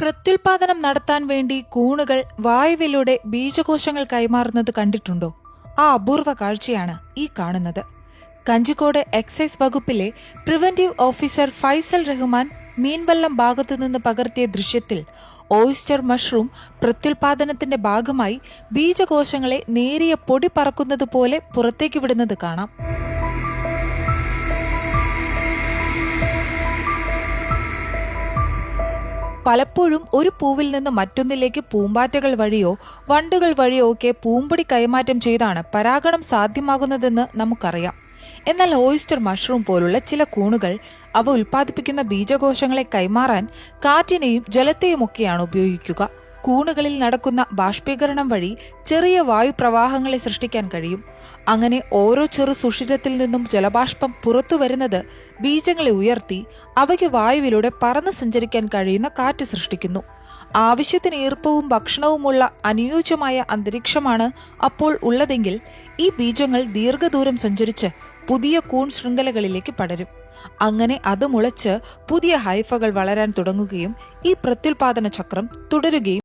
പ്രത്യുൽപാദനം നടത്താൻ വേണ്ടി കൂണുകൾ വായുവിലൂടെ ബീജകോശങ്ങൾ കൈമാറുന്നത് കണ്ടിട്ടുണ്ടോ? ആ അപൂർവ കാഴ്ചയാണ് ഈ കാണുന്നത്. കഞ്ചിക്കോട് എക്സൈസ് വകുപ്പിലെ പ്രിവന്റീവ് ഓഫീസർ ഫൈസൽ റഹ്മാൻ മീൻവല്ലം ഭാഗത്തുനിന്ന് പകർത്തിയ ദൃശ്യത്തിൽ ഓയിസ്റ്റർ മഷ്റൂം പ്രത്യുൽപാദനത്തിന്റെ ഭാഗമായി ബീജകോശങ്ങളെ നേരിയ പൊടി പറക്കുന്നതുപോലെ പുറത്തേക്ക് വിടുന്നത് കാണാം. പലപ്പോഴും ഒരു പൂവിൽ നിന്ന് മറ്റൊന്നിലേക്ക് പൂമ്പാറ്റകൾ വഴിയോ വണ്ടുകൾ വഴിയോ ഒക്കെ പൂമ്പൊടി കൈമാറ്റം ചെയ്താണ് പരാഗണം സാധ്യമാകുന്നതെന്ന് നമുക്കറിയാം. എന്നാൽ ഓയിസ്റ്റർ മഷ്റൂം പോലുള്ള ചില കൂണുകൾ അവ ഉൽപ്പാദിപ്പിക്കുന്ന ബീജകോശങ്ങളെ കൈമാറാൻ കാറ്റിനെയും ജലത്തെയുമൊക്കെയാണ് ഉപയോഗിക്കുക. കൂണുകളിൽ നടക്കുന്ന ബാഷ്പീകരണം വഴി ചെറിയ വായുപ്രവാഹങ്ങളെ സൃഷ്ടിക്കാൻ കഴിയും. അങ്ങനെ ഓരോ ചെറു സുഷിരത്തിൽ നിന്നും ജലബാഷ്പം പുറത്തു വരുന്നത് ബീജങ്ങളെ ഉയർത്തി അവയ്ക്ക് വായുവിലൂടെ പറന്ന് സഞ്ചരിക്കാൻ കഴിയുന്ന കാറ്റ് സൃഷ്ടിക്കുന്നു. ആവശ്യത്തിന് ഈർപ്പവും ഭക്ഷണവുമുള്ള അനുയോജ്യമായ അന്തരീക്ഷമാണ് അപ്പോൾ ഉള്ളതെങ്കിൽ ഈ ബീജങ്ങൾ ദീർഘദൂരം സഞ്ചരിച്ച് പുതിയ കൂൺ ശൃംഖലകളിലേക്ക് പടരും. അങ്ങനെ അത് മുളച്ച് പുതിയ ഹൈഫകൾ വളരാൻ തുടങ്ങുകയും ഈ പ്രത്യുൽപാദന ചക്രം തുടരുകയും